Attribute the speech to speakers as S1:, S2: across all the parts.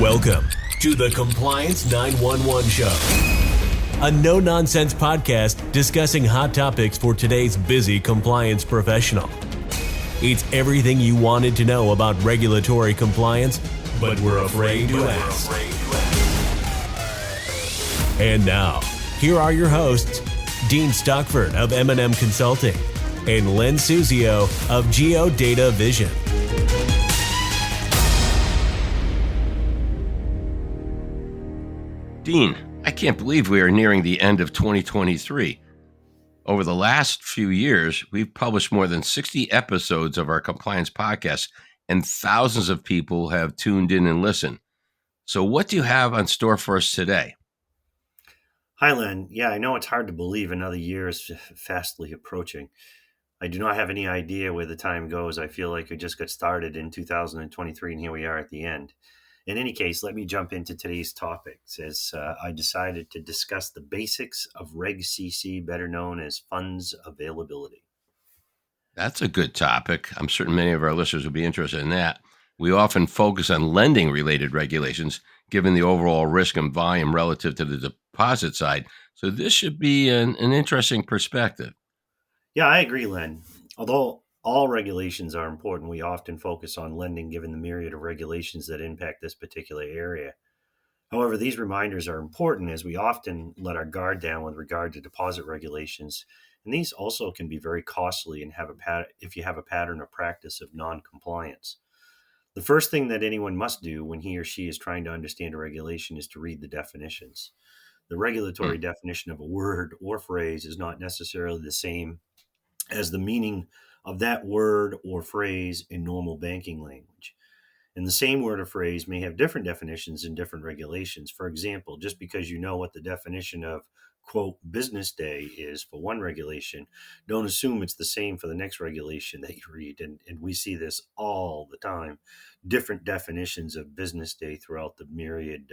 S1: Welcome to the Compliance 911 Show, a no-nonsense podcast discussing hot topics for today's busy compliance professional. It's everything you wanted to know about regulatory compliance, but we're afraid to ask. And now, here are your hosts, Dean Stockford of M&M Consulting and Len Suzio of Geodata Vision.
S2: Dean, I can't believe we are nearing the end of 2023. Over the last few years, we've published more than 60 episodes of our compliance podcast, and thousands of people have tuned in and listened. So what do you have on store for us today?
S3: Hi, Len. Yeah, I know it's hard to believe another year is fastly approaching. I do not have any idea where the time goes. I feel like we just got started in 2023, and here we are at the end. In any case, let me jump into today's topics as I decided to discuss the basics of Reg CC, better known as funds availability.
S2: That's a good topic. I'm certain many of our listeners will be interested in that. We often focus on lending-related regulations, given the overall risk and volume relative to the deposit side. So this should be an interesting perspective.
S3: Yeah, I agree, Len. Although all regulations are important, we often focus on lending given the myriad of regulations that impact this particular area. However, these reminders are important as we often let our guard down with regard to deposit regulations, and these also can be very costly and if you have a pattern or practice of non-compliance. The first thing that anyone must do when he or she is trying to understand a regulation is to read the definitions. The regulatory definition of a word or phrase is not necessarily the same as the meaning of that word or phrase in normal banking language. And the same word or phrase may have different definitions in different regulations. For example, just because you know what the definition of, quote, business day is for one regulation, don't assume it's the same for the next regulation that you read. And we see this all the time, different definitions of business day throughout the myriad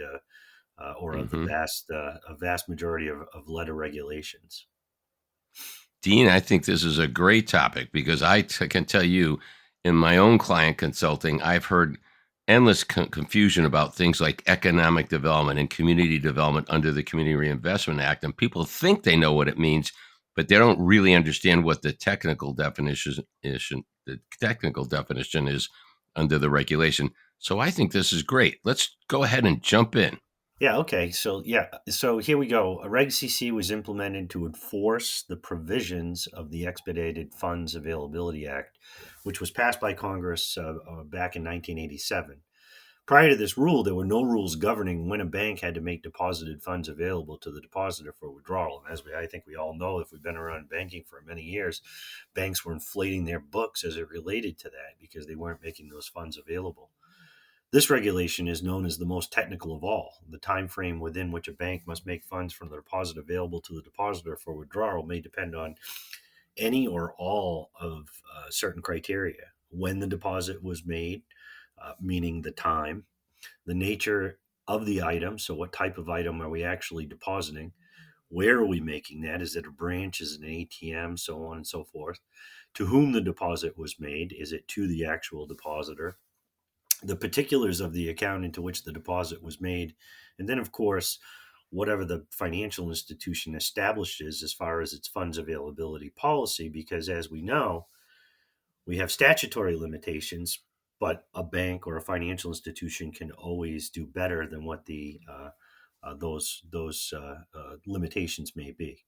S3: of the vast majority of letter regulations.
S2: Dean, I think this is a great topic because I can tell you in my own client consulting, I've heard endless confusion about things like economic development and community development under the Community Reinvestment Act. And people think they know what it means, but they don't really understand what the technical definition is under the regulation. So I think this is great. Let's go ahead and jump in.
S3: Yeah, okay. So here we go. A Reg CC was implemented to enforce the provisions of the Expedited Funds Availability Act, which was passed by Congress back in 1987. Prior to this rule, there were no rules governing when a bank had to make deposited funds available to the depositor for withdrawal. And I think we all know, if we've been around banking for many years, banks were inflating their books as it related to that because they weren't making those funds available. This regulation is known as the most technical of all. The time frame within which a bank must make funds from the deposit available to the depositor for withdrawal may depend on any or all of certain criteria. When the deposit was made, meaning the time, the nature of the item, so what type of item are we actually depositing, where are we making that, is it a branch, is it an ATM, so on and so forth, to whom the deposit was made, is it to the actual depositor, the particulars of the account into which the deposit was made, and then, of course, whatever the financial institution establishes as far as its funds availability policy, because as we know, we have statutory limitations, but a bank or a financial institution can always do better than what those limitations may be.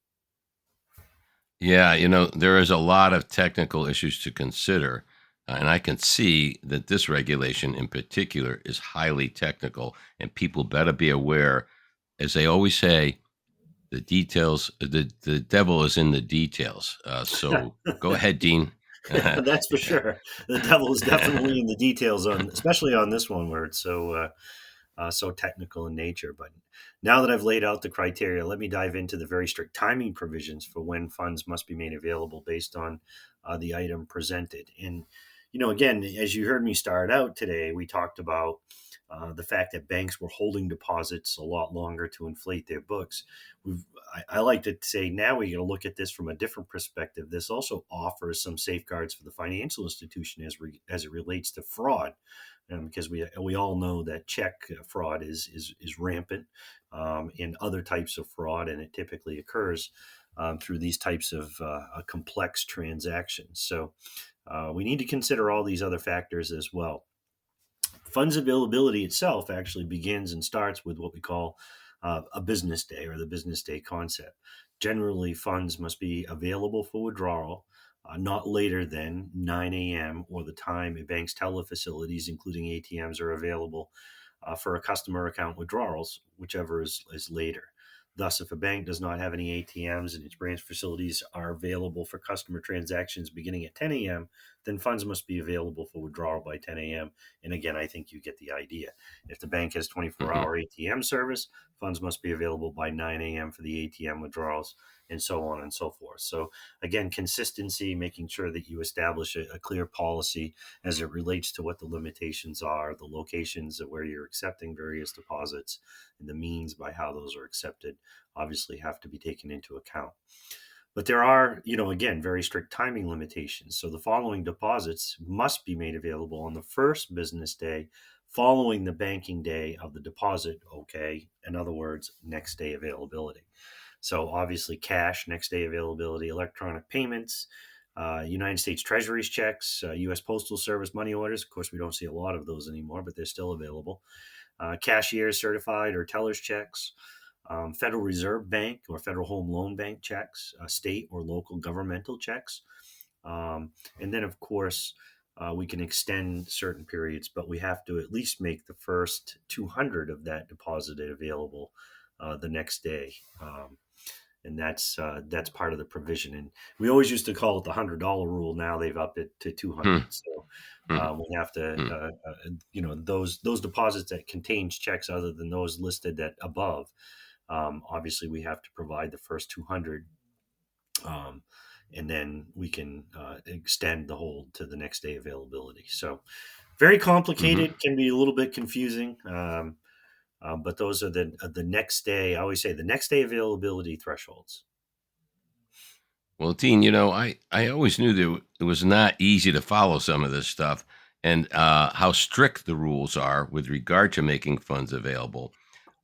S2: Yeah, there is a lot of technical issues to consider. And I can see that this regulation in particular is highly technical, and people better be aware, as they always say, the details, the devil is in the details. So go ahead, Dean.
S3: That's for sure. The devil is definitely in the details, especially on this one where it's so technical in nature. But now that I've laid out the criteria, let me dive into the very strict timing provisions for when funds must be made available based on the item presented. And again, as you heard me start out today, we talked about the fact that banks were holding deposits a lot longer to inflate their books. I like to say now we got to look at this from a different perspective. This also offers some safeguards for the financial institution as it relates to fraud, because we all know that check fraud is rampant, in other types of fraud, and it typically occurs through these types of complex transactions. So we need to consider all these other factors as well. Funds availability itself actually begins and starts with what we call a business day, or the business day concept. Generally, funds must be available for withdrawal not later than 9 a.m. or the time a bank's teller facilities, including ATMs, are available for a customer account withdrawals, whichever is later. Thus, if a bank does not have any ATMs and its branch facilities are available for customer transactions beginning at 10 a.m., then funds must be available for withdrawal by 10 a.m. And again, I think you get the idea. If the bank has 24-hour ATM service, funds must be available by 9 a.m. for the ATM withdrawals, and so on and so forth. So again, consistency, making sure that you establish a clear policy as it relates to what the limitations are, the locations of where you're accepting various deposits, and the means by how those are accepted obviously have to be taken into account. But there are, again, very strict timing limitations. So the following deposits must be made available on the first business day following the banking day of the deposit. Okay. In other words, next day availability. So obviously cash, next day availability, electronic payments, United States Treasury's checks, U.S. Postal Service money orders. Of course, we don't see a lot of those anymore, but they're still available. Cashier's certified or teller's checks, Federal Reserve Bank or Federal Home Loan Bank checks, state or local governmental checks. And then, of course, we can extend certain periods, but we have to at least make the first 200 of that deposited available the next day. And that's part of the provision. And we always used to call it the $100 rule. Now they've upped it to 200. So we have to, those deposits that contains checks other than those listed at above. Obviously, we have to provide the first 200, and then we can extend the hold to the next day availability. So very complicated, can be a little bit confusing. But those are the next day. I always say the next day availability thresholds.
S2: Well, Dean, I always knew that it was not easy to follow some of this stuff, and how strict the rules are with regard to making funds available.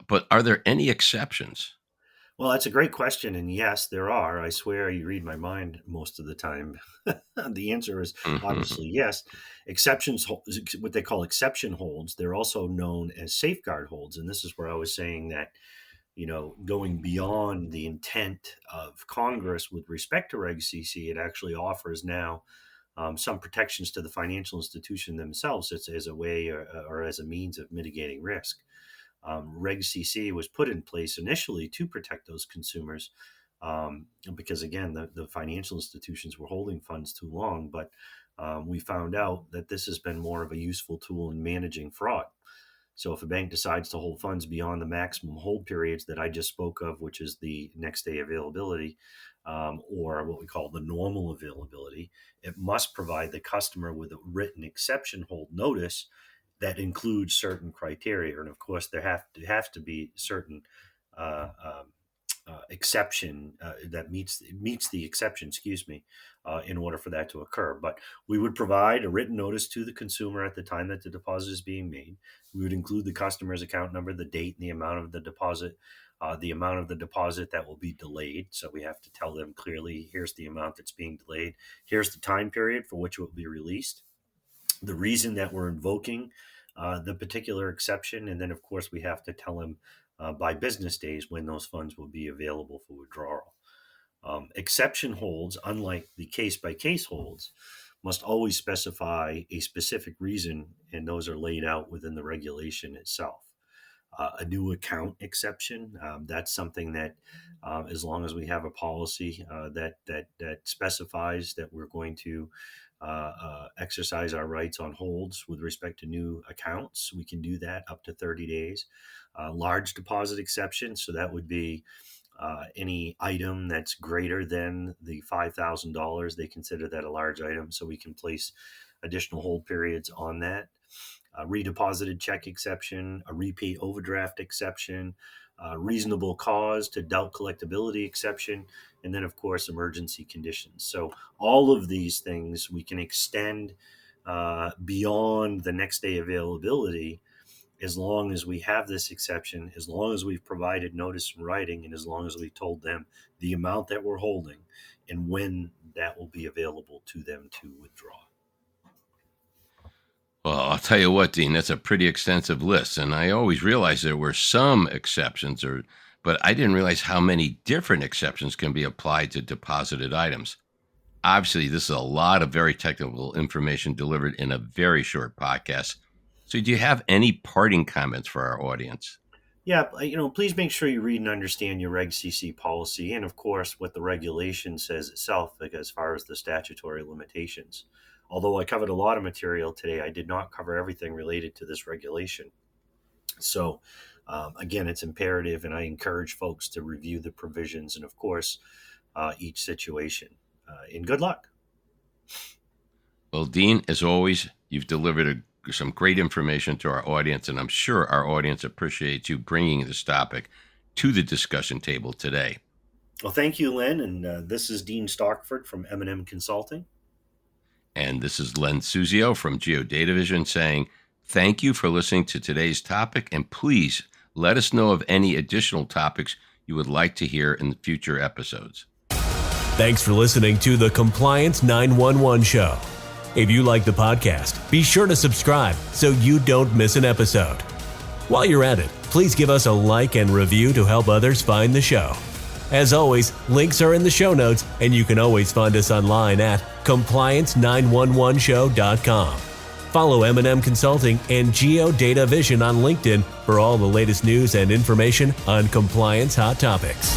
S2: But are there any exceptions?
S3: Well, that's a great question. And yes, there are. I swear you read my mind most of the time. The answer is obviously yes. Exceptions, what they call exception holds, they're also known as safeguard holds. And this is where I was saying that, going beyond the intent of Congress with respect to Reg CC, it actually offers now some protections to the financial institution themselves as a way or as a means of mitigating risk. Reg CC was put in place initially to protect those consumers, because, again, the financial institutions were holding funds too long. But we found out that this has been more of a useful tool in managing fraud. So if a bank decides to hold funds beyond the maximum hold periods that I just spoke of, which is the next day availability, or what we call the normal availability, it must provide the customer with a written exception hold notice that includes certain criteria. And of course, there have to be certain exception that meets the exception, in order for that to occur. But we would provide a written notice to the consumer at the time that the deposit is being made. We would include the customer's account number, the date, and the amount of the deposit that will be delayed. So we have to tell them clearly, here's the amount that's being delayed. Here's the time period for which it will be released, the reason that we're invoking the particular exception. And then, of course, we have to tell them by business days when those funds will be available for withdrawal. Exception holds, unlike the case-by-case holds, must always specify a specific reason, and those are laid out within the regulation itself. A new account exception, that's something that, as long as we have a policy that specifies that we're going to exercise our rights on holds with respect to new accounts, we can do that up to 30 days. Large deposit exception, so that would be any item that's greater than the $5,000. They consider that a large item, so we can place additional hold periods on that. a redeposited check exception, a repeat overdraft exception, reasonable cause to doubt collectability exception, and then, of course, emergency conditions. So all of these things we can extend beyond the next day availability as long as we have this exception, as long as we've provided notice in writing, and as long as we told them the amount that we're holding and when that will be available to them to withdraw.
S2: Well, I'll tell you what, Dean, that's a pretty extensive list. And I always realized there were some exceptions, but I didn't realize how many different exceptions can be applied to deposited items. Obviously, this is a lot of very technical information delivered in a very short podcast. So do you have any parting comments for our audience?
S3: Yeah, please make sure you read and understand your Reg CC policy and, of course, what the regulation says itself as far as the statutory limitations. Although I covered a lot of material today, I did not cover everything related to this regulation. So, again, it's imperative, and I encourage folks to review the provisions and, of course, each situation. And good luck.
S2: Well, Dean, as always, you've delivered some great information to our audience, and I'm sure our audience appreciates you bringing this topic to the discussion table today.
S3: Well, thank you, Len, and this is Dean Stockford from M&M Consulting.
S2: And this is Len Suzio from GeoDataVision saying thank you for listening to today's topic, and please let us know of any additional topics you would like to hear in the future episodes.
S1: Thanks for listening to the Compliance 911 Show. If you like the podcast, be sure to subscribe so you don't miss an episode. While you're at it, please give us a like and review to help others find the show. As always, links are in the show notes, and you can always find us online at compliance911show.com. Follow M&M Consulting and GeoDataVision on LinkedIn for all the latest news and information on compliance hot topics.